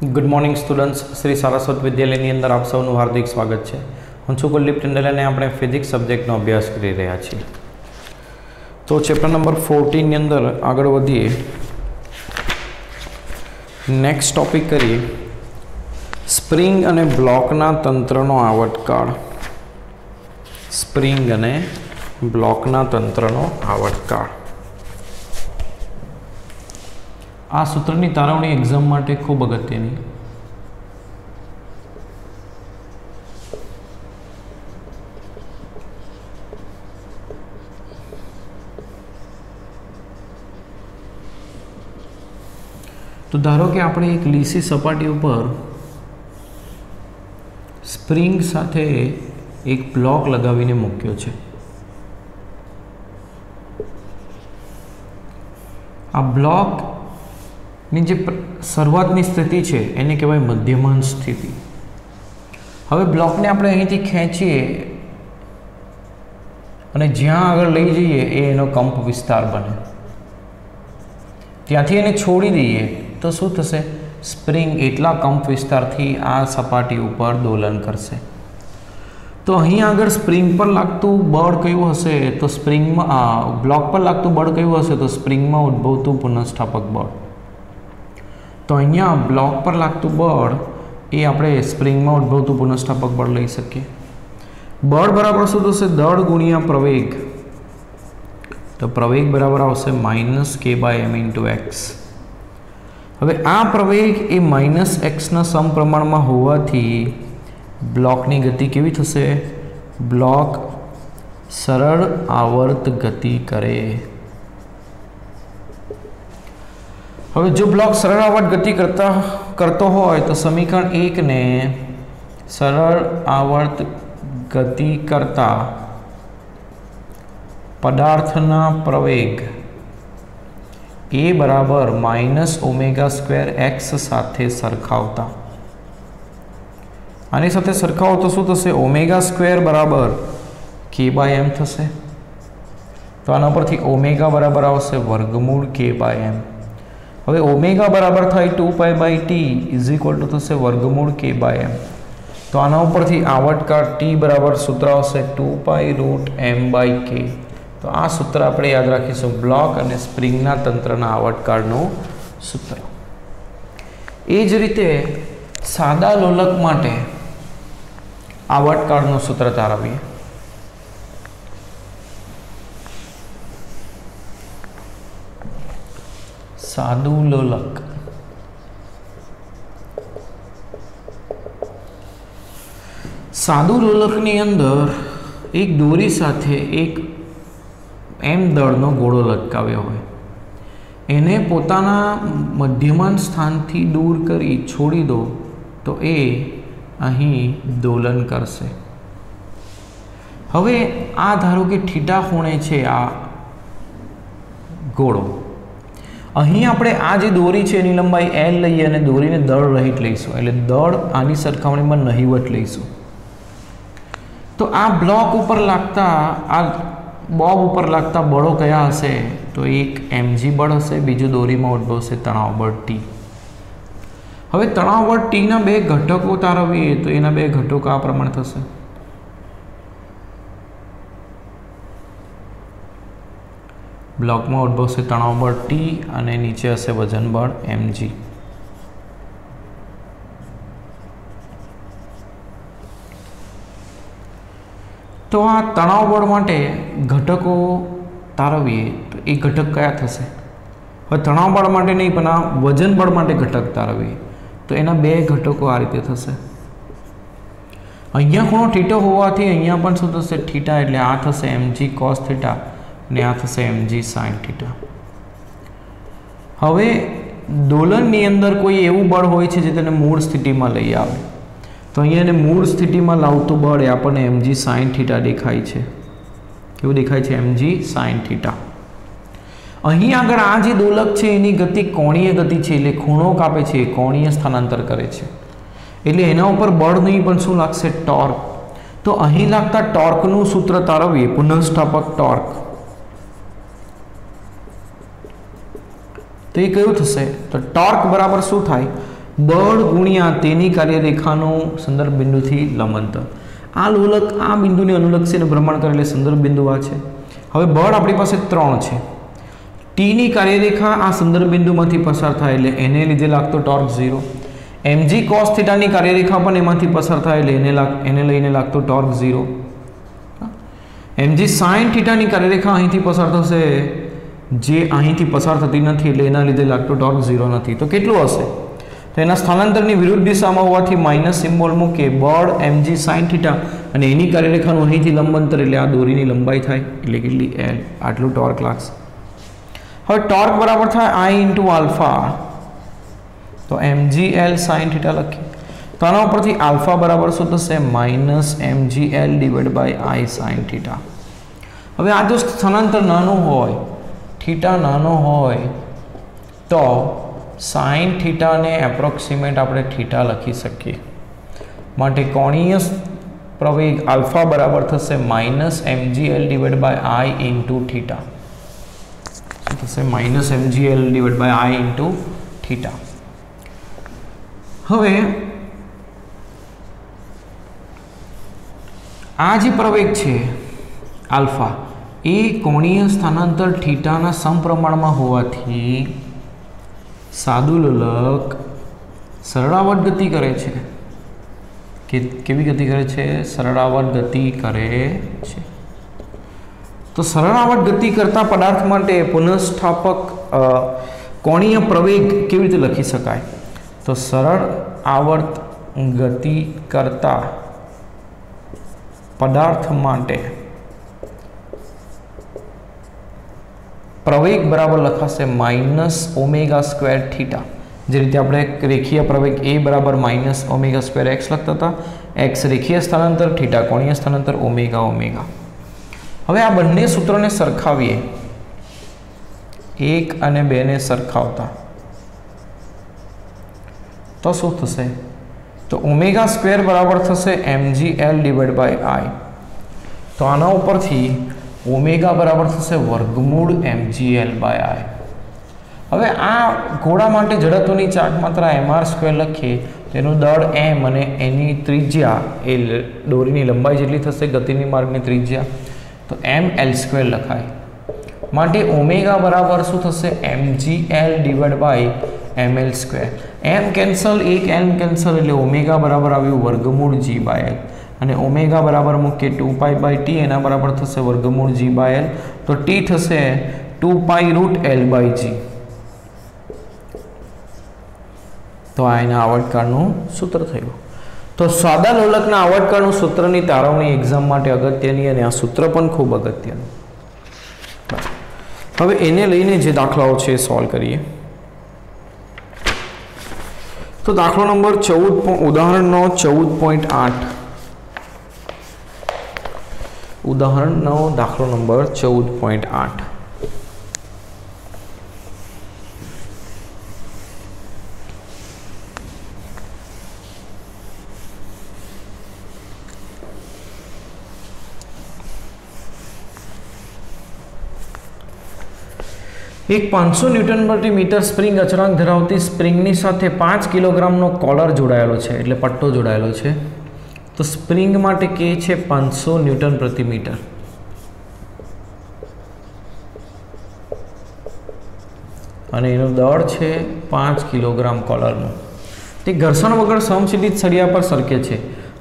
Good morning students. Shri Saraswat विद्यालय अंदर आप सबनु हार्दिक स्वागत है। हूँ छूँ कुलदीप टंडल ने अपने फिजिक्स सब्जेक्टनो अभ्यास करी रह्या छीए। तो चैप्टर नंबर 14 अंदर आगळ वधीए। नेक्स्ट टॉपिक करिए स्प्रिंग अने ब्लॉकना तंत्रनो आवटकाळ। स्प्रिंग अने ब्लॉकना तंत्रनो आवटकाळ। आ सूत्रनी तारवणी एक्जाम माटे खूब अगत्यनी। तो धारो कि आपणे एक लीसी सपाटी पर स्प्रिंग साथे एक ब्लॉक लगावीने मूक्यो छे। आ ब्लॉक जे शरूआतनी स्थिति है एने कहेवाय मध्यमान स्थिति। हवे ब्लॉक ने आपणे अहींथी खेंचीए अने ज्यां आगळ लई जईए ए एनो कंप विस्तार बने। त्यांथी एने छोड़ी दईए तो शुं थशे? स्प्रिंग एटला कंप विस्तारथी आ सपाटी उपर दोलन करशे। तो अहीं आगळ स्प्रिंग पर लागतुं बळ कयुं हशे? तो स्प्रिंग में ब्लॉक पर लागतुं बळ कयुं हशे? तो स्प्रिंग में उद्भवतुं पुनर्स्थापक बळ। तो अहींया ब्लॉक पर लागतुं बळ ए आपणे स्प्रिंग में उद्भवतुं पुनर्स्थापक बळ लई शकीए। बळ बराबर शुं थशे? दळ गुणिया प्रवेग। तो प्रवेग बराबर आवशे -k/m × x। हवे आ प्रवेग ए -x ना समप्रमाण में होवाथी ब्लॉकनी गति केवी थशे? ब्लॉक सरळ आवर्त गति करे। हवे जो ब्लॉक सरळ आवर्त गति करतो होय तो समीकरण 1 ने सरळ आवर्त गति करता पदार्थना प्रवेग ए बराबर -ω² साथे सरखावता आनी साथे सरखावो तो शुं थशे? ω² बराबर k/m थशे। तो आना परथी ओमेगा बराबर आवशे वर्गमूळ k/m। हवे ओमेगा बराबर थाय 2π/t = थशे वर्गमूळ k/m। तो आना उपरथी आवटकाळ t बराबर सूत्र आवशे 2π√m/k। तो आ सूत्र आपणे याद राखीशुं ब्लॉक अने स्प्रिंगना तंत्रना आवटकाळनुं सूत्र। ए ज रीते सादा लोलक माटे आवटकाळनुं सूत्र तारवीए। सादू लोलक सादू लोलकनी अंदर एक दोरी साथे एक एम दळनो गोळो लटकाव्यो होय। एने पोताना मध्यमान स्थानथी दूर करी छोड़ी दो तो ए अहीं दोलन करशे। हवे आ धारो के थीटा खूणे छे आ गोळो। અહીં આપણે આ જે દોરી છે એની લંબાઈ L લઈએ અને દોરીને દળ રહિત લઈશું, એટલે દળ આની સરખામણીમાં નહિવત લઈશું। તો આ બ્લોક ઉપર લાગતા આ બોબ ઉપર લાગતા બળો કયા હશે? તો એક mg બળ હશે, બીજું દોરીમાં ઉદ્ભવશે તણાવ બળ T। હવે તણાવ બળ T ના બે ઘટકો તારવીએ તો એના બે ઘટકો આ પ્રમાણે થશે। ब्लॉक में उद्भव से तनाव बल T और नीचे हशे वजन बल mg। तो आ तनाव बल माटे घटको तारवीए तो ये घटक कया थशे? हवे तनाव बल माटे नहीं पण आ वजन बल माटे घटक तारवीए तो एना बे घटको आ रीते थशे। अहींया खूणो थीटा होवाथी अहींया पण शुं थशे? थीटा एटले आ थशे mg cos थीटा ने आ थशे mg sin थीटा। हवे दोलननी अंदर कोई एवं बळ होय छे जे तेने मूळ स्थितिमां लई आवे तो अहींया मूळ स्थितिमां लावतो बळ ए आपणे mg sin थीटा देखाय छे। केवुं देखाय छे? mg sin theta. અહીં આગળ આ જે दोलक છે એની ગતિ કોણીય ગતિ છે એટલે ખૂણો કાપે છે, કોણીય સ્થાનાંતર કરે છે, એટલે એના ઉપર બળ નહીં પણ શું લાગશે? ટોર્ક। તો અહીં લાગતા ટોર્કનું સૂત્ર તારવીએ, પુનઃસ્થાપક ટોર્ક। तो ये क्यों थशे? तो टॉर्क बराबर शू थाय? બળ ગુણ્યા તેની કાર્યરેખાનું સંદર્ભ બિંદુથી લંબ અંતર. આ લોલક આ બિંદુને અનુલક્ષીને ભ્રમણ કરે એટલે સંદર્ભ બિંદુ આ છે. હવે બળ આપણી પાસે 3 છે. ટીની કાર્યરેખા આ સંદર્ભ બિંદુમાંથી પસાર થાય એટલે એને લીધે લાગતો ટોર્ક 0. mg cos થીટાની કાર્યરેખા પણ એમાંથી પસાર થાય એટલે એને લઈને લાગતો ટોર્ક 0. mg sin થીટાની કાર્યરેખા અહીંથી પસાર થશે, જે અહીંથી પસાર થતી નથી એટલે એના લીધે લાગતો ટોર્ક 0 નથી. તો કેટલું હશે? તો એના સ્થાનાંતરની વિરુદ્ધ દિશામાં હોવાથી માઇનસ સિમ્બોલ મૂકે. બળ mg sin થીટા અને એની કાર્યરેખાનું અહીંથી લંબ અંતર એટલે આ દોરીની લંબાઈ થાય એટલે કેટલી l, આટલું ટોર્ક લાગશે. હવે ટોર્ક બરાબર થાય I ઇન્ટુ આલ્ફા, તો mgl sin થીટા લખીએ. તો આના ઉપરથી આલ્ફા બરાબર શું થશે? Minus mgl divide by I sin theta. હવે આ જો સ્થાનાંતર નાનું હોય, થીટા નાનો હોય, તો સાઇન થીટાને એપ્રોક્સિમેટ આપણે થીટા લખી શકીએ. માટે કોણીય પ્રવેગ આલ્ફા બરાબર થશે minus mgl divide by I into theta. શું થશે? Minus mgl divide by I into theta. હવે આ જે પ્રવેગ છે આલ્ફા એ કોણીય સ્થાનાંતર થીટાના સમપ્રમાણમાં હોવાથી સાદું લોલક સરળાવર્ત ગતિ કરે છે. કેવી ગતિ કરે છે? સરળાવર્ત ગતિ કરે છે. તો સરળાવર્ત ગતિ કરતા પદાર્થ માટે પુનઃસ્થાપક કોણીય પ્રવેગ કેવી રીતે લખી શકાય? તો સરળ આવર્ત ગતિ કરતા પદાર્થ માટે પ્રવેગ બરાબર લખાશે માઇનસ ઓમેગા સ્ક્વેર થીટા. જે રીતે આપણે રેખીય પ્રવેગ એ બરાબર માઇનસ ઓમેગા સ્ક્વેર એક્સ લખતા હતા. એક્સ રેખીય સ્થાનાંતર, થીટા કોણીય સ્થાનાંતર, ઓમેગા ઓમેગા. હવે આ બંને સૂત્રોને સરખાવીએ, 1 અને 2 ને સરખાવતા તો શું થશે? તો ઓમેગા સ્ક્વેર બરાબર થશે mgl ડિવાઇડ બાય I. તો આના ઉપરથી ઓમેગા બરાબર થશે વર્ગમૂળ mgl બાય I. હવે આ ઘોડા માટે જડત્વની ચાર્ટ માત્રા mr² લખીએ, તેનું દળ m અને એની ત્રિજ્યા એ દોરીની લંબાઈ જેટલી થશે ગતિની માર્ગની ત્રિજ્યા, તો ml² લખાય. માટે ઓમેગા બરાબર શું થશે? mgl divide by ml². m cancel, એક n કેન્સલ એટલે ઓમેગા બરાબર આવ્યું વર્ગમૂળ g બાય l. અને ઓમેગા બરાબર મૂકીએ 2π બાય t, એના બરાબર થશે વર્ગમૂળ g બાય l. તો t થશે 2π રૂટ l બાય g. તો આ એના આવર્તકાળનું સૂત્ર થયું. તો સાદા લોલકના આવર્તકાળનું સૂત્રની તારવણી એક્ઝામ માટે અગત્યની, અને આ સૂત્ર પણ ખૂબ અગત્યનું. હવે એને લઈને જે દાખલાઓ છે એ સોલ્વ કરીએ. તો દાખલો નંબર 14, ઉદાહરણ 14.8. ઉદાહરણ 9 દાખલો નંબર 14.8. એક 500 ન્યૂટન પ્રતિ મીટર સ્પ્રિંગ અચળાંક ધરાવતી સ્પ્રિંગની સાથે 5 કિલોગ્રામનો કોલર જોડાયેલો છે, એટલે પટ્ટો જોડાયેલો છે. તો સ્પ્રિંગ માટે કે છે 500 ન્યૂટન પ્રતિ મીટર. અને એનું દળ છે 5 કિલોગ્રામ કોલરનું. તે ઘર્ષણ વગર સમશીલિત સળિયા પર સરકે છે.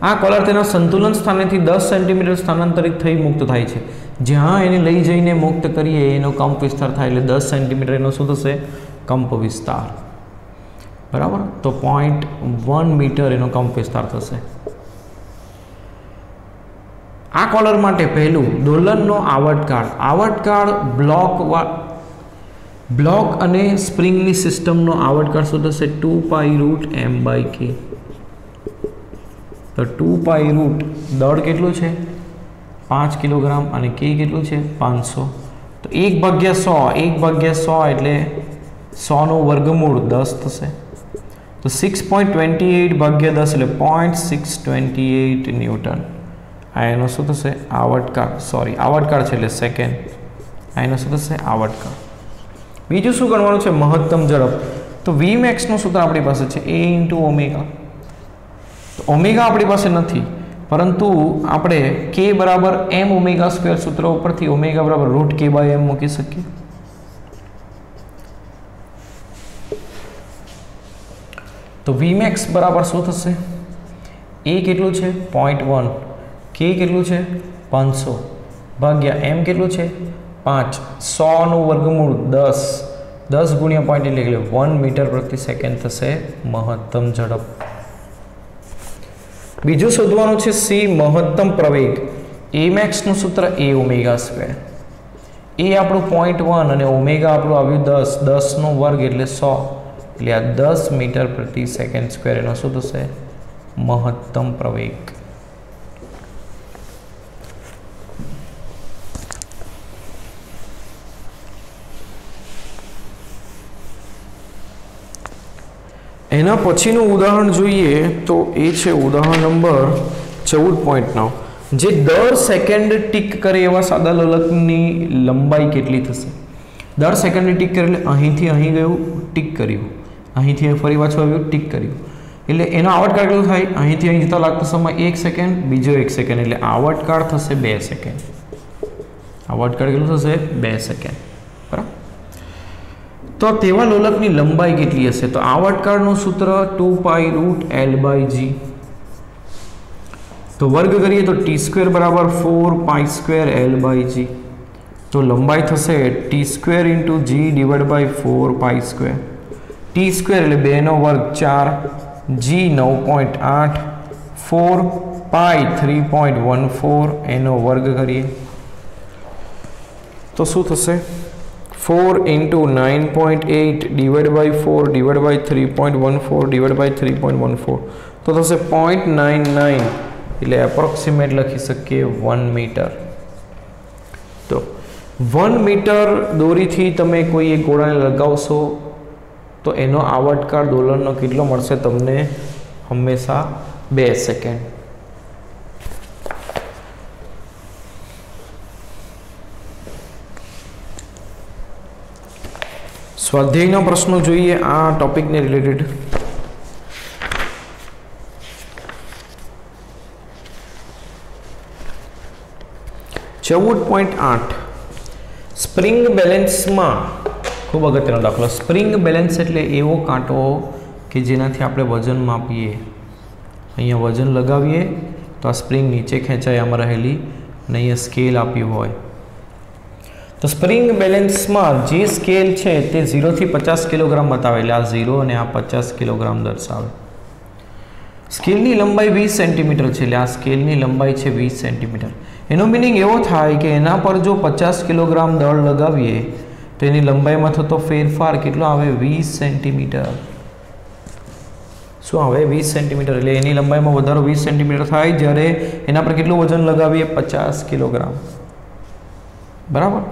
આ કોલર તેના સંતુલન સ્થાનેથી 10 સેન્ટીમીટર સ્થાનાંતરિત થઈ મુક્ત થાય છે. જ્યાં એને લઈ જઈને મુક્ત કરીએ એનો કંપ વિસ્તાર થાય એટલે 10 સેન્ટીમીટર એનો શું થશે? કંપ વિસ્તાર. બરાબર. તો 0.1 મીટર એનો કંપ વિસ્તાર થશે. આ કોલર માટે પહેલું દોલનનો આવર્તકાળ બ્લોક અને સ્પ્રિંગની સિસ્ટમનો આવર્તકાળ શું થશે? 2π રૂટ m બાય k. તો 2π રૂટ દળ કેટલું છે? 5 કિલોગ્રામ અને k કેટલું છે? 500. તો 1/100 એટલે 100 નું વર્ગમૂળ 10 થશે. તો 6.28 ભાગ્યા 10 એટલે 0.628 ન્યૂટન. આ એનો શું થશે? આવર્તકાળ છે એટલે સેકન્ડ. આ એનો શું થશે? આવર્તકાળ. બીજું શું ગણવાનું છે? મહત્તમ ઝડપ. तो वी મેક્સનું સૂત્ર આપણી પાસે છે a ઇન્ટુ ઓમેગા. તો ઓમેગા આપણી પાસે નથી, પરંતુ આપણે k બરાબર m ઓમેગા સ્ક્વેર સૂત્ર ઉપરથી ઓમેગા બરાબર રૂટ k બાય m મૂકી શકીએ. તો વી મેક્સ બરાબર શું થશે? a કેટલું છે 0.1, k કેટલું છે 500 ભાગ્યા m કેટલું છે 5, 100 નું વર્ગમૂળ 10, 10 ગુણ્યા પોઈન્ટ એટલે 1 મીટર પ્રતિ સેકન્ડ થશે મહત્તમ ઝડપ. બીજું શોધવાનું છે c મહત્તમ પ્રવેગ. a મેક્સ નું સૂત્ર a ઓમેગા સ્ક્વેર. a આપણું 0.1 અને ઓમેગા આપણું આવ્યું 10, 10 નો વર્ગ એટલે 100, એટલે આ 10 મીટર પ્રતિ સેકન્ડ સ્ક્વેર એનો શું થશે? મહત્તમ પ્રવેગ. એના પછીનું ઉદાહરણ જોઈએ તો એ છે ઉદાહરણ નંબર 14.9, જે દર સેકન્ડ ટીક કરે એવા સાદા લોલકની લંબાઈ કેટલી થશે? દર સેકન્ડ ટીક કરે એટલે અહીંથી અહીં ગયું, ટીક કર્યું, અહીંથી ફરી પાછું આવ્યું, ટીક કર્યું, એટલે એનો આવર્તકાળ કેટલો થાય? અહીંથી અહીં જતા લાગતો સમય 1 સેકન્ડ, બીજો 1 સેકન્ડ, એટલે આવર્તકાળ થશે 2 સેકન્ડ. આવર્તકાળ કેટલું થશે? 2 સેકન્ડ. બરાબર. તો તેવા લોલકની લંબાઈ કેટલી હશે? તો આવર્તકાળનું સૂત્ર 2π રૂટ l બાય g. તો વર્ગ કરીએ તો t સ્ક્વેર બરાબર 4π સ્ક્વેર l બાય g. તો લંબાઈ થશે t square into g divide by 4π square. t square એટલે 2 નો વર્ગ 4, g 9.8, 4π 3.14, એનો વર્ગ કરીએ તો શું થશે? 4 into 9.8 divided by 4 divided by 3.14 divided by 3.14, તો થશે 0.99, એટલે એપ્રોક્સિમેટ લખી શકીએ 1 મીટર. તો 1 મીટર દોરીથી તમે કોઈ એક ગોળાને લગાવશો તો એનો આવર્તકાળ દોલનનો કેટલો મળશે તમને? હંમેશા 2 સેકન્ડ. સ્વાધ્યાયના પ્રશ્નો જોઈએ આ ટોપિકને રિલેટેડ. .8 સ્પ્રિંગ બેલેન્સમાં ખૂબ અગત્યનો દાખલો. સ્પ્રિંગ બેલેન્સ એટલે એવો કાંટો કે જેનાથી આપણે વજન માપીએ. અહીંયા વજન લગાવીએ તો આ સ્પ્રિંગ નીચે ખેંચાય આમાં રહેલી, અને અહીંયા સ્કેલ આપ્યું હોય. તો સ્પ્રિંગ બેલેન્સમાં જે સ્કેલ છે તે 0 થી 50 કિલોગ્રામ બતાવે, એટલે આ 0 અને આ 50 કિલોગ્રામ દર્શાવે. સ્કેલની લંબાઈ 20 સેન્ટીમીટર છે, એટલે આ સ્કેલની લંબાઈ છે 20 સેન્ટીમીટર. એનો મિનિંગ એવો થાય કે એના પર જો 50 કિલોગ્રામ દળ લગાવીએ તો એની લંબાઈમાં થતો ફેરફાર કેટલો આવે? 20 સેન્ટીમીટર. શું આવે? 20 સેન્ટીમીટર. એટલે એની લંબાઈમાં વધારો 20 સેન્ટીમીટર થાય જ્યારે એના પર કેટલું વજન લગાવીએ? 50 કિલોગ્રામ. બરાબર.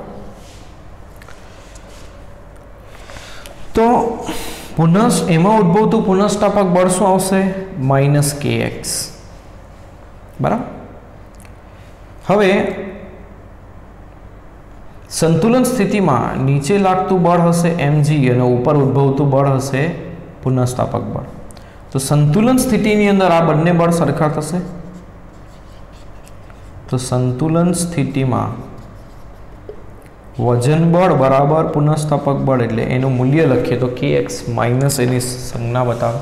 તો એમાં ઉદ્ભવતું પુનઃસ્થાપક બળ શું આવશે? -kx. બરાબર. હવે સંતુલન સ્થિતિમાં નીચે લાગતું બળ હશે mg અને ઉપર ઉદ્ભવતું બળ હશે પુનઃસ્થાપક બળ. તો સંતુલન સ્થિતિની અંદર આ બંને બળ સરખા થશે. તો સંતુલન સ્થિતિમાં વજન બળ બરાબર પુનઃસ્થાપક બળ, એટલે એનું મૂલ્ય લખીએ તો kx માઇનસ એની સંજ્ઞા બતાવે.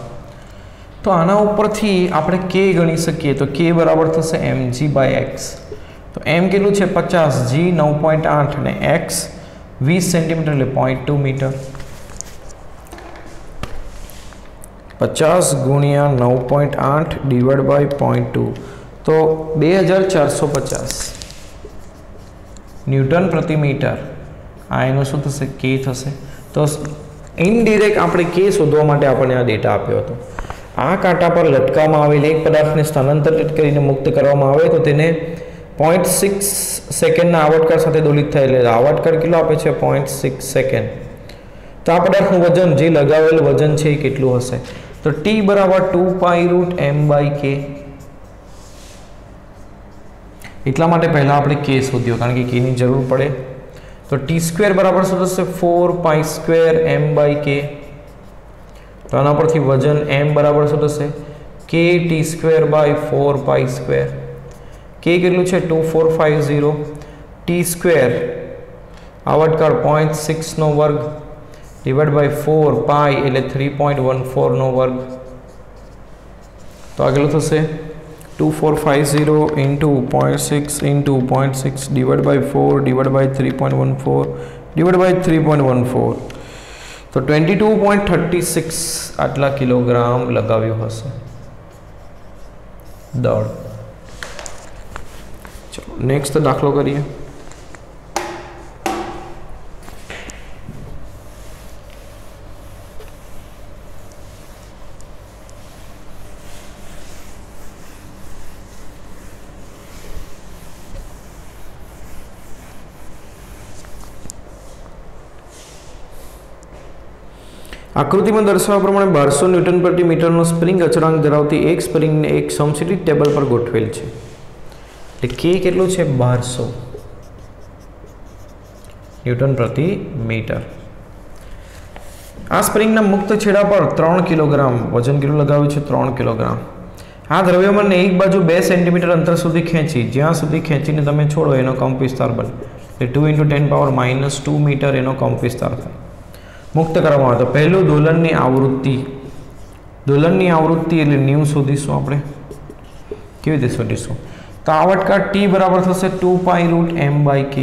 તો આના ઉપરથી આપણે k ગણી શકીએ. તો k બરાબર થશે mg બાય x. તો m કેટલું છે? 50, g 9.8 અને x 20 સેન્ટીમીટર એટલે 0.2 મીટર. 50 ગુણ્યા 9.8 ડિવાઇડ બાય 0.2, તો 2450 ન્યૂટન પ્રતિ મીટર. આ એનો શું થશે? k થશે. તો ઇનડિરેક્ટ આપણે k શોધવા માટે આપણને આ ડેટા આપ્યો હતો. આ કાંટા પર લટકાવવામાં આવેલ એક પદાર્થને સ્થાનાંતરિત કરીને મુક્ત કરવામાં આવે તો તેને 0.6 સેકન્ડના આવર્તકાળ સાથે દોલિત થાય, એટલે આવર્તકાળ કેટલો આપે છે? 0.6 સેકન્ડ. તો આ પદાર્થનું વજન, જે લગાવેલ વજન છે એ કેટલું હશે? તો t બરાબર 2π રૂટ m બાય k. એટલા માટે પહેલા આપણે k શોધ્યો, કારણ કે k ની જરૂર પડે. તો t સ્ક્વેર બરાબર શું થશે? 4π સ્ક્વેર m બાય k. तो आना परथी वजन m बराबर शुं थशे k t² / 4π²। k કેટલું છે 2450, t² આવર્તકાળ 0.6 નો વર્ગ ડિવાઇડ બાય 4 પાઈ એટલે 3.14 નો વર્ગ। તો આ કેટલું થશે 2450 into 0.6 into 0.6 divide by 4 divide by 3.14 divide by 3.14 તો 22.36 આટલા કિલોગ્રામ લગાવ્યું હશે દળ। ચલો નેક્સ્ટ દાખલો કરીએ। आकृति में दर्शाव्या प्रमाणे 1200 न्यूटन प्रति मीटर नो स्प्रिंग अचळांक धरावती एक स्प्रिंग ने एक समशीतोष्ण टेबल पर गोठवेल छे એટલે કે કેટલું છે 1200 ન્यूटन प्रति मीटर। आ स्प्रिंग ना मुक्त छेड़ा पर 3 किलोग्राम वजन કેટલું लगाव्યું છે 3 किलोग्राम। आ द्रव्यमान ने एक बाजू 2 सेंटीमीटर अंतर सुधी खेंची ज्यां सुधी खेंचीने तमे छोड़ो एनो कंप विस्तार बने એટલે 2 × 10⁻² मीटर एनो कंप विस्तार थाय। मुक्त करवामां आवे तो पहलू दोलननी आवृत्ति એટલે न्यू शोधीशुं आपणे केवी रीते शोधीशुं तो आवर्तकाळ t बराबर थशे 2π√m/k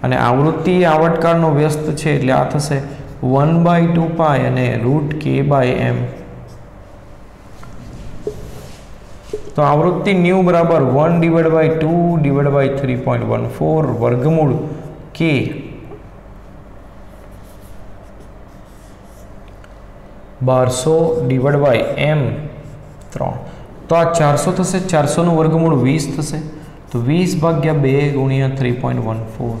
અને आवृत्ति आवर्तकाळનો વ્યસ્ત છે એટલે આ થશે 1/2π અને √k/m। तो आवृत्ति न्यू बराबर 1/2/3.14 वर्गमूल k 1200 / m 3 तो आ 400 थशे 400 નું વર્ગમૂળ 20 થશે તો 20/2 × 3.14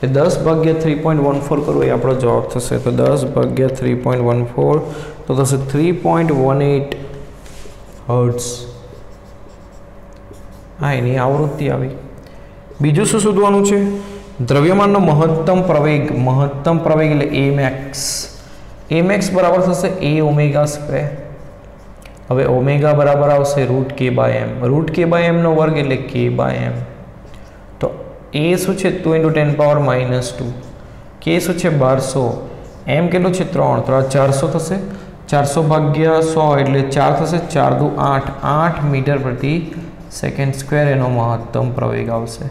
એટલે 10/3.14 કરો એ આપણો જવાબ થશે તો 10/3.14 તો થશે 3.18 હર્ટ્ઝ। આ એની આવૃત્તિ આવી। બીજું શું શોધવાનું છે દ્રવ્યમાનનો મહત્તમ પ્રવેગ એટલે Amax बराबर थशे a⍵²। हवे ओमेगा बराबर आवशे √k/m √k/m नो वर्ग एटले k/m। तो a शुं छे 2 × 10⁻², k शुं छे 1200, m केटलुं छे 3 तो 400 थशे 400/100 एटले 4 थशे 4 × 2 = 8 मीटर प्रति सेकंड² एनो महत्तम प्रवेग आवशे।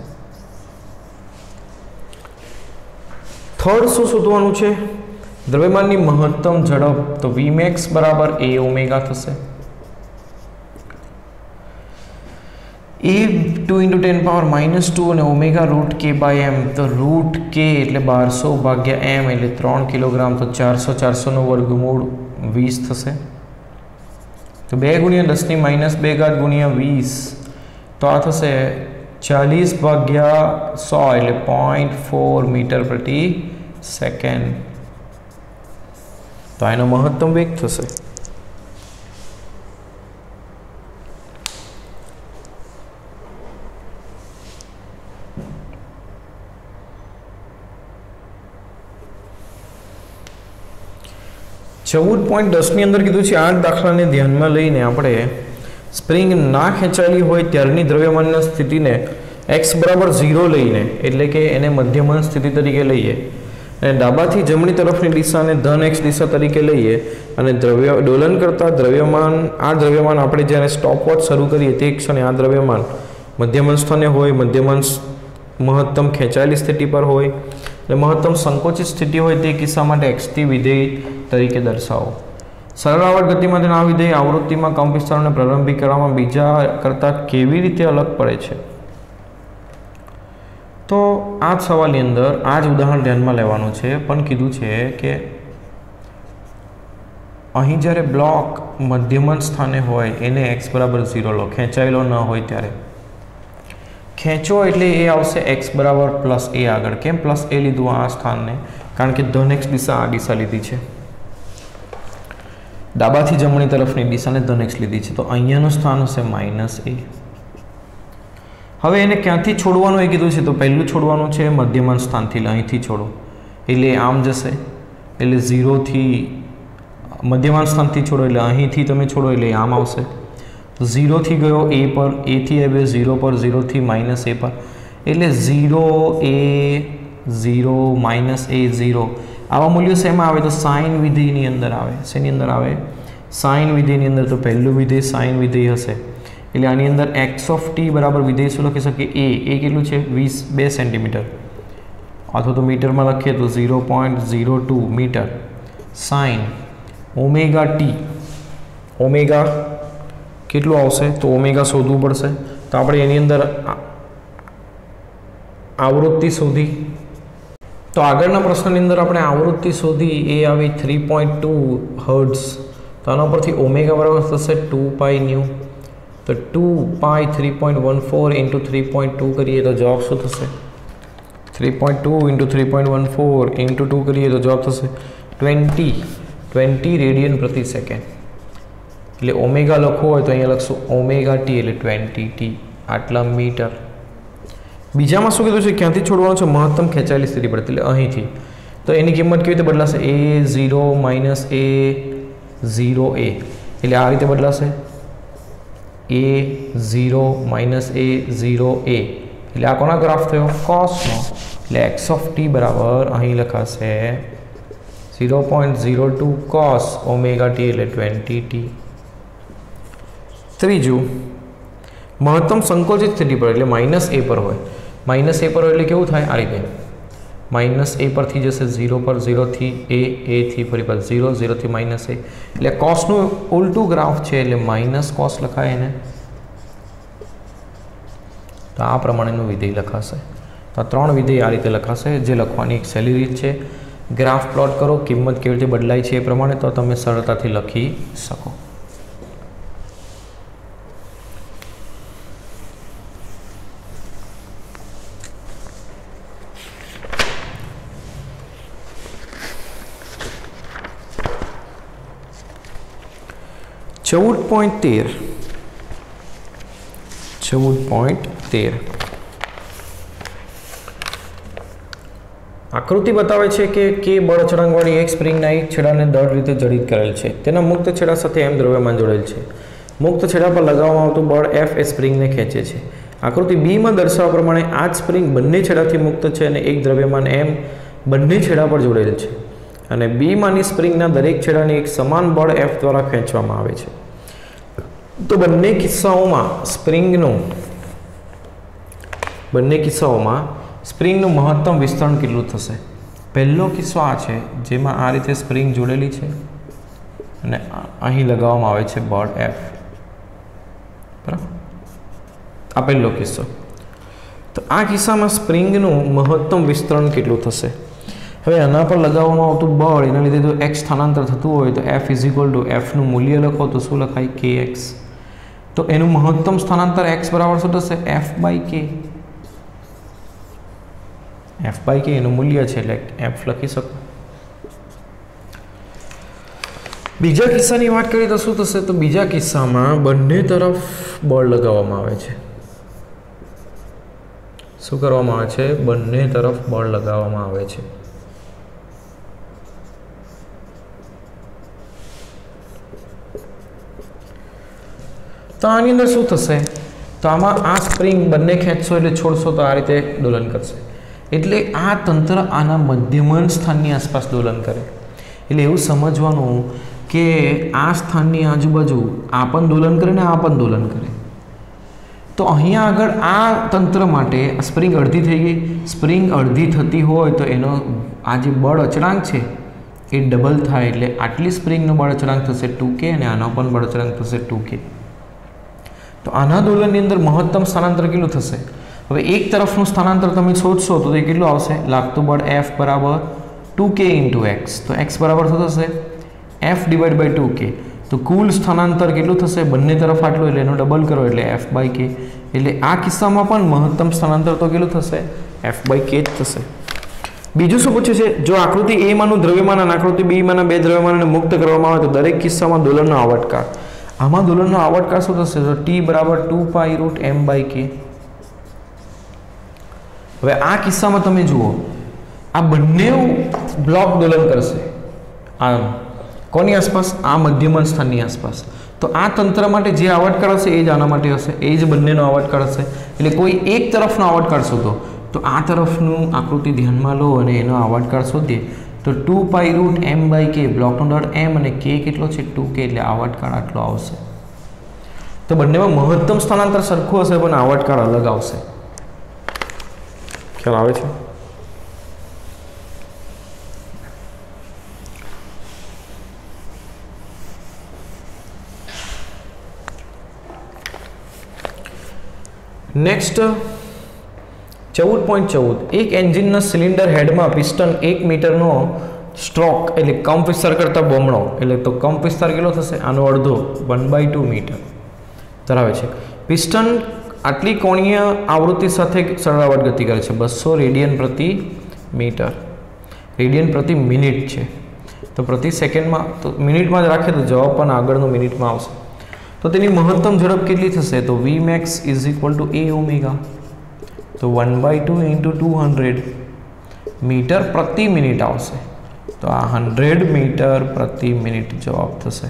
थर्ड शुं शोधवानुं छे द्रव्यमाननी महत्तम झड़प तो Vmax बराबर a⍵ थशे a 2 × 10⁻² અને ઓમેગા √k/m તો √k એટલે 1200/m એટલે 3 કિલોગ્રામ તો 400 નો વર્ગમૂળ 20 થશે તો 2 × 10⁻2 × 20 તો આ થશે 40/100 એટલે 0.4 મીટર પ્રતિ સેકન્ડ। तो आनो महत्तम वेग थशे। (14.10) ની અંદર કીધું છે 8 દાખલાને ધ્યાનમાં લઈને આપણે સ્પ્રિંગ ના ખેંચાયેલી હોય ત્યારની દ્રવ્યમાનની સ્થિતિને x બરાબર 0 લઈને એટલે કે એને મધ્યમાન સ્થિતિ તરીકે લઈએ અને ડાબાથી જમણી તરફની દિશાને ધન x દિશા તરીકે લઈએ અને ડોલન કરતા દ્રવ્યમાન આપણે જ્યારે સ્ટોપવોચ શરૂ કરીએ તે ક્ષણે આ દ્રવ્યમાન મધ્યમાન સ્થાને હોય મધ્યમાન મહત્તમ ખેંચાયેલી સ્થિતિ પર હોય અને મહત્તમ સંકોચિત સ્થિતિ હોય તે કિસ્સા માટે xt વિધેય તરીકે દર્શાવો। સરળ આવર્ત ગતિ માટેના આ વિધેય આવૃત્તિમાં કંપ વિસ્તારોને પ્રારંભિક કરવામાં બીજા કરતાં કેવી રીતે અલગ પડે છે तो आ सवाल अंदर आज उदाहरण ध्यान में लेवानुं छे पण कीधुं छे के अहीं ज्यारे ब्लॉक मध्यमन स्थाने होय एने x बराबर 0 लो खेंचायेलो न होय त्यारे खेंचो एटले ए आवशे x बराबर +a आगळ केम +a लीधुं आ स्थानने कारण के धन x दिशा आ दिशा लीधी छे डाबाथी जमणी तरफनी दिशाने धन x लीधी छे तो अहींयानुं स्थान हशे -a। હવે એને ક્યાંથી છોડવાનું એ કીધું છે તો પહેલું છોડવાનું છે મધ્યમાન સ્થાનથી અહીંથી છોડો એટલે આમ જશે એટલે 0 થી मध्यमान स्थान थी छोड़ो એટલે અહીંથી તમે છોડો એટલે આમ આવશે। तो 0 थी गयो a पर, a थी आव्यो 0 पर, 0 थी माइनस a पर, એટલે 0 a 0 माइनस a 0 આવા મૂલ્યો શેમાં આવે? તો સાઇન વિધેયની અંદર આવે। શેની અંદર આવે? સાઇન વિધેયની અંદર। તો પહેલું વિધેય સાઇન વિધેય હશે એટલે આની અંદર x ઓફ t બરાબર વિધેય શું લખી શકીએ? a કેટલું છે? 2 સેન્ટીમીટર, અથવા તો મીટરમાં લખીએ તો 0.02 metre sine omega t. Omega કેટલું આવશે? તો ઓમેગા શોધવું પડશે। તો આપણે એની અંદર આવૃત્તિ શોધી। તો આગળના પ્રશ્નની અંદર આપણે આવૃત્તિ શોધી, એ આવી 3.2 હર્ટ્ઝ। તો આના પરથી ઓમેગા બરાબર થશે 2 પાઈ ન્યૂ। તો 2 પાઈ 3.14 ઇન્ટુ 3.2 કરીએ તો જવાબ શું થશે? 3.2 ઇન્ટુ 3.14 ઇન્ટુ 2 કરીએ તો જવાબ થશે 20 રેડિયન પ્રતિ સેકન્ડ। એટલે ઓમેગા લખવું હોય તો અહીંયા લખશું ઓમેગા ટી એટલે 20 ટી આટલા મીટર। બીજામાં શું કીધું છે? ક્યાંથી છોડવાનું છે? મહત્તમ ખેંચાયેલી સ્થિતિ પર, એટલે અહીંથી। તો એની કિંમત કેવી રીતે બદલાશે? a 0 માઇનસ a 0 a એટલે આ રીતે બદલાશે a 0 માઇનસ a 0 a એટલે આ કોના ગ્રાફ થયો? કોસનો। એટલે x ઓફ t બરાબર અહીં લખાશે 0.02 cos ઓમેગા ટી એટલે 20 ટી। ત્રીજું, મહત્તમ સંકોચિત સ્થિતિ પર એટલે માઇનસ a પર હોય। માઇનસ a પર હોય એટલે કેવું થાય? આ રીતે માઇનસ a પરથી જશે 0 પર, 0 થી a થી ફરી પાછું 0, 0 થી માઇનસ a એટલે કોસનું ઉલટું ગ્રાફ છે એટલે માઇનસ કોસ લખાય એને। તો આ પ્રમાણેનું વિધેય લખાશે। તો આ 3 વિધેય આ રીતે લખાશે, જે લખવાની એક સહેલી રીત છે। ગ્રાફ પ્લોટ કરો, કિંમત કેવી રીતે બદલાય છે એ પ્રમાણે, તો તમે સરળતાથી લખી શકો। चौद पॉइंट 13 आकृति बतावे छे के बळ अचळांकवाળી एक स्प्रिंगना एक छेડાને દળ રીતે જડિત કરેલ છે। તેના મુક્ત છેડા સાથે m દ્રવ્યમાન જોડેલ છે। મુક્ત છેડા પર લગાવવામાં આવતું બળ F એ સ્પ્રિંગને ખેંચે છે। આકૃતિ B માં દર્શાવ્યા પ્રમાણે આ જ સ્પ્રિંગ બંને છેડાથી મુક્ત છે અને એક દ્રવ્યમાન m બંને છેડા પર જોડેલ છે અને B માંની સ્પ્રિંગના દરેક છેડાને એક સમાન બળ F દ્વારા ખેંચવામાં આવે છે। તો બંને કિસ્સાઓમાં સ્પ્રિંગનું મહત્તમ વિસ્તરણ કેટલું થશે? પહેલો કિસ્સો આ છે જેમાં આ રીતે સ્પ્રિંગ જોડેલી છે અને અહીં લગાવવામાં આવે છે બળ F, બરાબર? આ પહેલો કિસ્સો। તો આ કિસ્સામાં સ્પ્રિંગનું મહત્તમ વિસ્તરણ કેટલું થશે? હવે આના પર લગાવવામાં આવતું બળ એના લીધે જો x સ્થાનાંતર થતું હોય તો F = F નું મૂલ્ય લખો તો શું લખાય? kx। તો એનું મહત્તમ સ્થાનાંતર x બરાબર શું થશે? F/k। F/k એનું મૂલ્ય છે એટલે F લખી શકો। બીજા કિસ્સાની વાત કરીએ તો શું થશે? તો બીજા કિસ્સામાં બંને તરફ બળ લગાવવામાં આવે છે। શું કરવામાં આવે છે? બંને તરફ બળ લગાવવામાં આવે છે। તો આની અંદર શું થશે? તો આમાં આ સ્પ્રિંગ બંને ખેંચશો એટલે છોડશો તો આ રીતે દોલન કરશે। એટલે આ તંત્ર આના મધ્યમાન સ્થાનની આસપાસ દોલન કરે। એટલે એવું સમજવાનું કે આ સ્થાનની આજુબાજુ આ પણ દોલન કરે ને આ પણ દોલન કરે। તો અહીંયા આગળ આ તંત્ર માટે સ્પ્રિંગ અડધી થઈ ગઈ। સ્પ્રિંગ અડધી થતી હોય તો એનો આ જે બળ અચળાંક છે એ ડબલ થાય એટલે આટલી સ્પ્રિંગનો બળ અચળાંક થશે 2k અને આનો પણ બળ અચળાંક થશે 2k। તો આના દોલનની અંદર મહત્તમ સ્થાનાંતર કેટલું થશે? હવે એક તરફનું સ્થાનાંતર તમે શોધશો તો એ કેટલું આવશે? લાગતું બળ F બરાબર 2k × x। તો x બરાબર શું થશે? F/2k। તો કુલ સ્થાનાંતર કેટલું થશે? બંને તરફ આટલું એટલે એનો ડબલ કરો એટલે F/k। એટલે આ કિસ્સામાં પણ મહત્તમ સ્થાનાંતર તો કેટલું થશે? F/k જ થશે। બીજું શું પૂછે છે? જો આકૃતિ A માંનું દ્રવ્યમાન અને આકૃતિ B માંના બે દ્રવ્યમાનને મુક્ત કરવામાં આવે તો દરેક કિસ્સામાં દોલનનો આવર્તકાળ, આમાં દોલનનો આવર્તકાળ શું થશે? તો t બરાબર 2π√m/k। હવે આ કિસ્સામાં તમે જુઓ આ બંને બ્લોક દોલન કરશે, આમ કોની આસપાસ? આ મધ્યમન સ્થાનની આસપાસ. તો આ તંત્ર માટે જે આવર્તકાળ હશે એ જ આના માટે હશે, એ જ બંનેનો આવર્તકાળ હશે. એટલે કોઈ એક તરફનો આવર્તકાળ શોધો. તો આ તરફનું આકૃતિ ધ્યાનમાં લો અને એનો આવર્તકાળ શોધીએ તો 2π√m/k, બ્લોકનો દળ m અને k કેટલો છે 2k, એટલે આવર્તકાળ આટલો આવશે. તો બંનેમાં મહત્તમ સ્થાનાંતર સરખું હશે પણ આવર્તકાળ અલગ આવશે. ખ્યાલ આવે છે? નેક્સ્ટ 14.14, એક એન્જિનના સિલિન્ડર હેડમાં પિસ્ટન 1 મીટરનો સ્ટ્રોક એટલે કંપ વિસ્તાર કરતાં બમણો, એટલે તો કંપ વિસ્તાર કેટલો થશે? આનો અડધો 1/2 મીટર ધરાવે છે. પિસ્ટન આટલી કોણીય આવૃત્તિ સાથે સરળાવટ ગતિ કરે છે, 200 રેડિયન પ્રતિ મીટર. રેડિયન પ્રતિ મિનિટ છે, તો પ્રતિ સેકન્ડમાં, તો મિનિટમાં જ રાખે તો જવાબ પણ આગળનો મિનિટમાં આવશે. તો તેની મહત્તમ ઝડપ કેટલી થશે? તો Vmax = a ઓમેગા, તો 1/2 × 200 મીટર પ્રતિ મિનિટ આવશે. તો આ 100 મીટર પ્રતિ મિનિટ જવાબ થશે.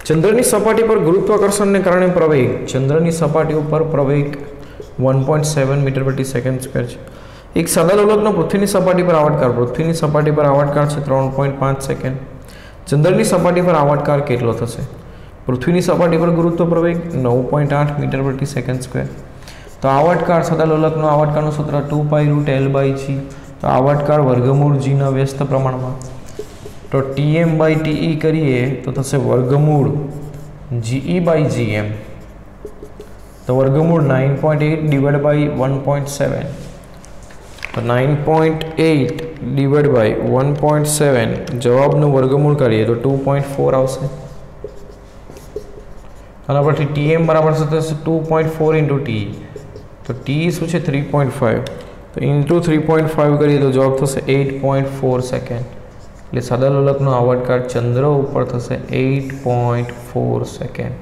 ચંદ્રની સપાટી પર ગુરુત્વાકર્ષણને કારણે પ્રવેગ. ચંદ્રની સપાટી ઉપર પ્રવેગ 1.7 મીટર પ્રતિ સેકન્ડ સ્ક્વેર છે. એક સાદા લોલકનો પૃથ્વીની સપાટી પર આવર્તકાળ. પૃથ્વીની સપાટી પર આવર્તકાળ છે 3.5 સેકન્ડ. ચંદ્રની સપાટી પર આવર્તકાળ કેટલો થશે? પૃથ્વીની સપાટી પર ગુરુત્વ પ્રવેગ 9.8 મીટર પ્રતિ સેકન્ડ સ્ક્વેર. તો આવર્તકાળ, સાદા લોલકનો આવર્તકાળનું સૂત્ર 2π√L/g. તો આવર્તકાળ વર્ગમૂળ g ના વ્યસ્ત પ્રમાણમાં. તો Tm/Te કરીએ તો થશે વર્ગમૂળ GE/gm. તો વર્ગમૂળ 9.8 / 1.7. તો 9.8 / 1.7 જવાબનું વર્ગમૂળ કરીએ તો 2.4 આવશે. આના પરથી Tm બરાબર થશે 2.4 × Te. તો Te શું છે? 3.5. તો ઇન્ટુ 3.5 કરીએ તો જવાબ થશે 8.4 સેકન્ડ. એટલે સાદા લોલકનો આવર્તકાળ ચંદ્ર ઉપર થશે 8.4 સેકન્ડ.